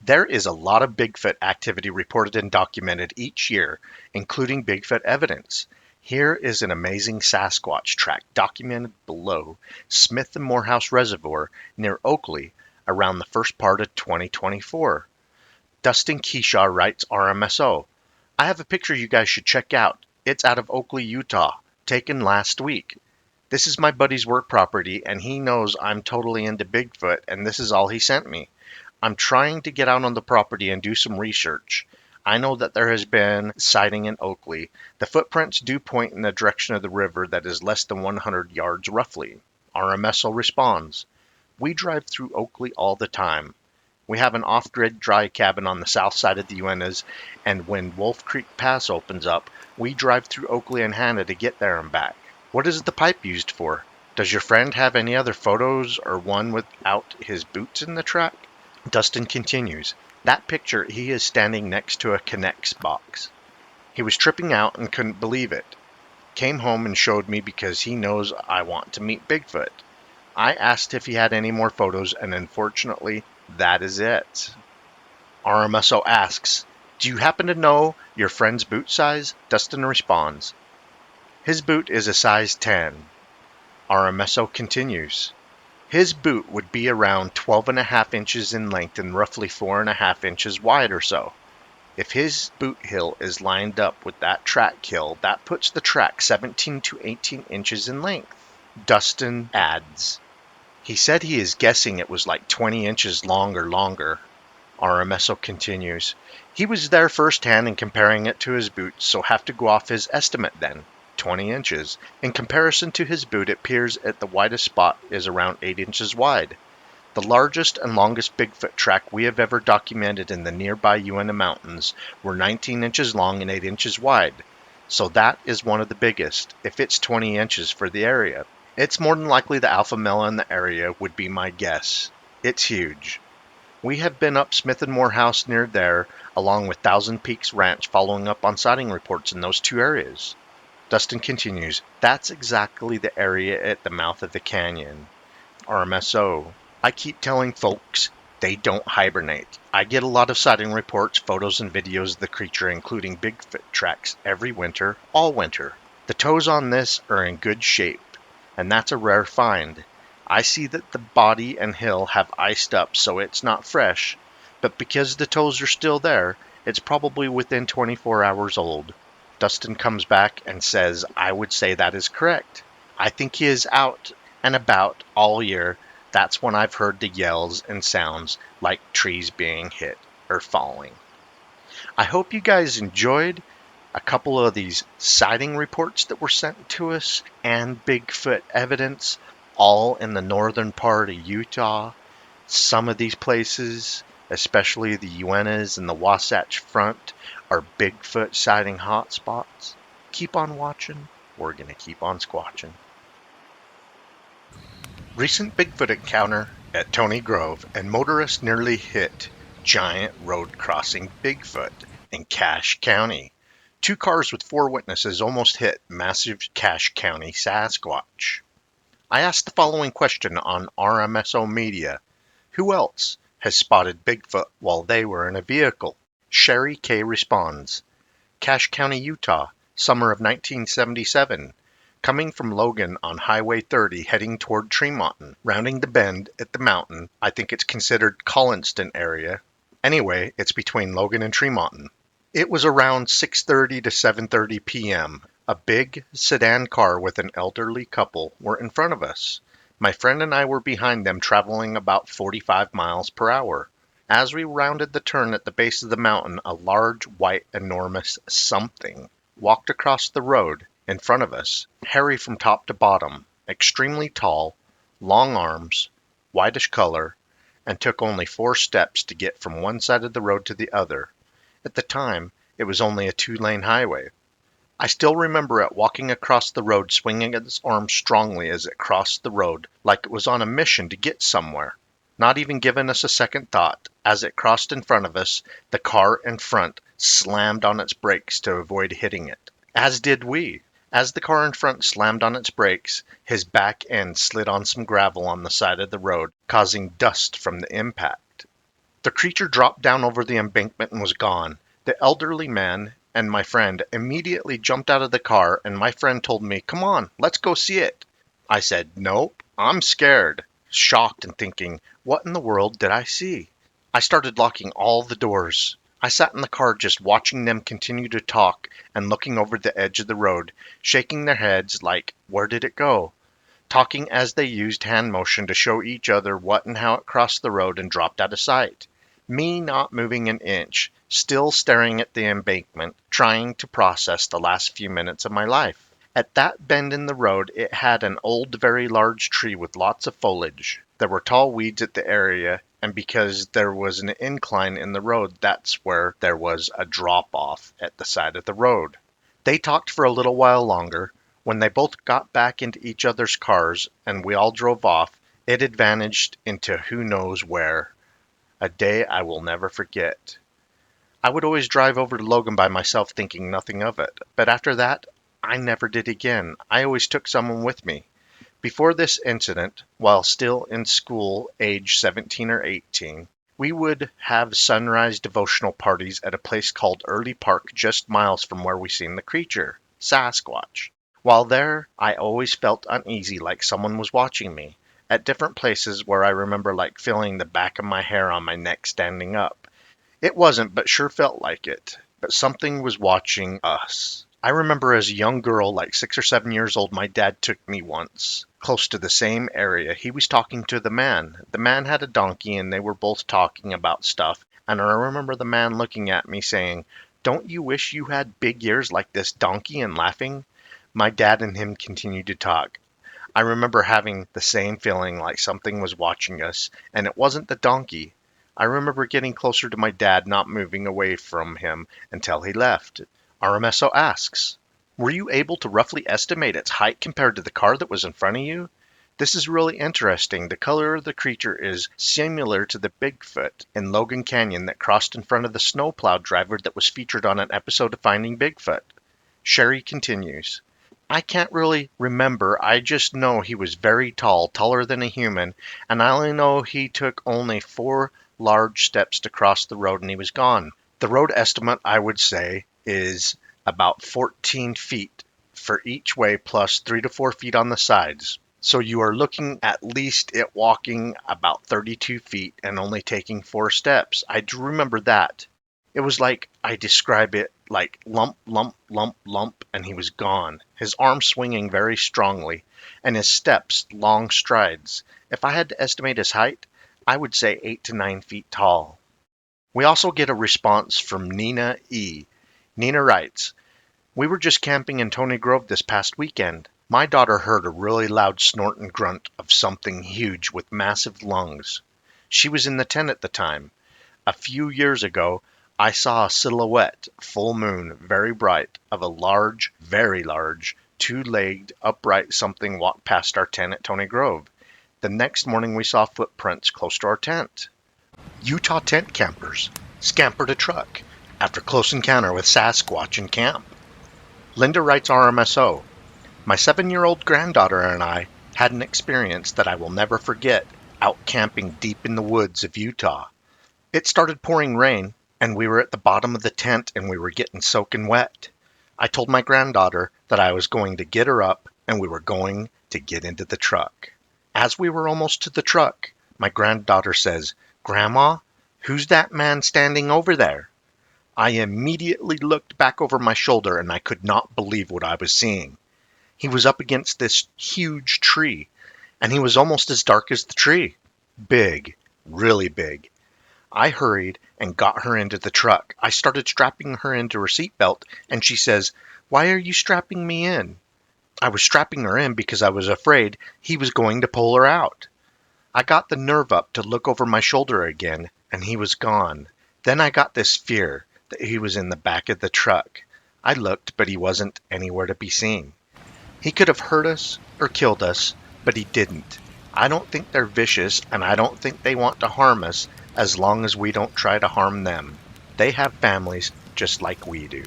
There is a lot of Bigfoot activity reported and documented each year, including Bigfoot evidence. Here is an amazing Sasquatch track documented below Smith and Morehouse Reservoir near Oakley around the first part of 2024. Dustin Keyshaw writes RMSO. I have a picture you guys should check out. It's out of Oakley, Utah, taken last week. This is my buddy's work property, and he knows I'm totally into Bigfoot, and this is all he sent me. I'm trying to get out on the property and do some research. I know that there has been sighting in Oakley. The footprints do point in the direction of the river that is less than 100 yards roughly. RMSO responds, we drive through Oakley all the time. We have an off-grid dry cabin on the south side of the Uintas, and when Wolf Creek Pass opens up, we drive through Oakley and Hanna to get there and back. What is the pipe used for? Does your friend have any other photos or one without his boots in the track? Dustin continues, that picture he is standing next to a Connex box. He was tripping out and couldn't believe it. Came home and showed me because he knows I want to meet Bigfoot. I asked if he had any more photos, and unfortunately, that is it. RMSO asks, do you happen to know your friend's boot size? Dustin responds, his boot is a size 10. RMSO continues, his boot would be around 12.5 inches in length and roughly 4.5 inches wide or so. If his boot heel is lined up with that track heel, that puts the track 17 to 18 inches in length. Dustin adds, he said he is guessing it was like 20 inches long or longer. RMSO continues, he was there firsthand and comparing it to his boot, so have to go off his estimate then. 20 inches. In comparison to his boot, it appears at the widest spot is around 8 inches wide. The largest and longest Bigfoot track we have ever documented in the nearby Uinta Mountains were 19 inches long and 8 inches wide. So that is one of the biggest, if it's 20 inches for the area. It's more than likely the alpha male in the area would be my guess. It's huge. We have been up Smith and Morehouse near there, along with Thousand Peaks Ranch, following up on sighting reports in those two areas. Dustin continues, that's exactly the area at the mouth of the canyon. RMSO, I keep telling folks they don't hibernate. I get a lot of sighting reports, photos, and videos of the creature, including Bigfoot tracks, every winter, all winter. The toes on this are in good shape, and that's a rare find. I see that the body and hill have iced up, so it's not fresh, but because the toes are still there, it's probably within 24 hours old. Dustin comes back and says, I would say that is correct. I think he is out and about all year. That's when I've heard the yells and sounds like trees being hit or falling. I hope you guys enjoyed a couple of these sighting reports that were sent to us and Bigfoot evidence, all in the northern part of Utah. Some of these places, especially the Uintas and the Wasatch Front, are Bigfoot sighting hotspots. Keep on watching. We're going to keep on squatching. Recent Bigfoot encounter at Tony Grove, and motorists nearly hit giant road crossing Bigfoot in Cache County. 2 cars with 4 witnesses almost hit massive Cache County Sasquatch. I asked the following question on RMSO Media. Who else has spotted Bigfoot while they were in a vehicle? Sherry K. responds, Cache County, Utah, summer of 1977. Coming from Logan on Highway 30 heading toward Tremonton, rounding the bend at the mountain. I think it's considered Collinston area. Anyway, it's between Logan and Tremonton. It was around 6:30 to 7:30 p.m. A big sedan car with an elderly couple were in front of us. My friend and I were behind them, traveling about 45 miles per hour. As we rounded the turn at the base of the mountain, a large, white, enormous something walked across the road in front of us, hairy from top to bottom, extremely tall, long arms, whitish color, and took only 4 steps to get from one side of the road to the other. At the time, it was only a 2-lane highway. I still remember it walking across the road, swinging its arms strongly as it crossed the road, like it was on a mission to get somewhere. Not even giving us a second thought, as it crossed in front of us, the car in front slammed on its brakes to avoid hitting it. As did we. As the car in front slammed on its brakes, his back end slid on some gravel on the side of the road, causing dust from the impact. The creature dropped down over the embankment and was gone. The elderly man and my friend immediately jumped out of the car, and my friend told me, "Come on, let's go see it." I said, "Nope, I'm scared," shocked and thinking, what in the world did I see? I started locking all the doors. I sat in the car just watching them continue to talk and looking over the edge of the road, shaking their heads like, where did it go? Talking as they used hand motion to show each other what and how it crossed the road and dropped out of sight. Me not moving an inch, still staring at the embankment, trying to process the last few minutes of my life. At that bend in the road, it had an old, very large tree with lots of foliage. There were tall weeds at the area, and because there was an incline in the road, that's where there was a drop-off at the side of the road. They talked for a little while longer. When they both got back into each other's cars and we all drove off, it had vanished into who knows where. A day I will never forget. I would always drive over to Logan by myself thinking nothing of it, but after that, I never did again. I always took someone with me. Before this incident, while still in school, age 17 or 18, we would have sunrise devotional parties at a place called Early Park just miles from where we seen the creature, Sasquatch. While there, I always felt uneasy like someone was watching me. At different places where I remember like feeling the back of my hair on my neck standing up. It wasn't, but sure felt like it. But something was watching us. I remember as a young girl, like 6 or 7 years old, my dad took me once, close to the same area. He was talking to the man. The man had a donkey and they were both talking about stuff. And I remember the man looking at me saying, "Don't you wish you had big ears like this donkey?" and laughing. My dad and him continued to talk. I remember having the same feeling like something was watching us, and it wasn't the donkey. I remember getting closer to my dad, not moving away from him until he left. RMSO asks, were you able to roughly estimate its height compared to the car that was in front of you? This is really interesting. The color of the creature is similar to the Bigfoot in Logan Canyon that crossed in front of the snowplow driver that was featured on an episode of Finding Bigfoot. Sherry continues, I can't really remember. I just know he was very tall, taller than a human, and I only know he took only 4 large steps to cross the road and he was gone. The road estimate, I would say, is about 14 feet for each way plus 3 to 4 feet on the sides. So you are looking at least it walking about 32 feet and only taking 4 steps. I do remember that. It was like, I describe it like lump, lump, lump, lump, and he was gone. His arms swinging very strongly, and his steps long strides. If I had to estimate his height, I would say 8 to 9 feet tall. We also get a response from Nina E. Nina writes, we were just camping in Tony Grove this past weekend. My daughter heard a really loud snort and grunt of something huge with massive lungs. She was in the tent at the time. A few years ago, I saw a silhouette, full moon, very bright, of a large, very large, 2-legged, upright something walk past our tent at Tony Grove. The next morning we saw footprints close to our tent. Utah tent campers scampered a truck after close encounter with Sasquatch in camp. Linda writes RMSO, my 7-year-old granddaughter and I had an experience that I will never forget out camping deep in the woods of Utah. It started pouring rain, and we were at the bottom of the tent and we were getting soaking wet. I told my granddaughter that I was going to get her up and we were going to get into the truck. As we were almost to the truck, my granddaughter says, Grandma, who's that man standing over there? I immediately looked back over my shoulder and I could not believe what I was seeing. He was up against this huge tree, and he was almost as dark as the tree. Big, really big. I hurried and got her into the truck. I started strapping her into her seatbelt, and she says, why are you strapping me in? I was strapping her in because I was afraid he was going to pull her out. I got the nerve up to look over my shoulder again, and he was gone. Then I got this fear that he was in the back of the truck. I looked, but he wasn't anywhere to be seen. He could have hurt us or killed us, but he didn't. I don't think they're vicious, and I don't think they want to harm us as long as we don't try to harm them. They have families just like we do.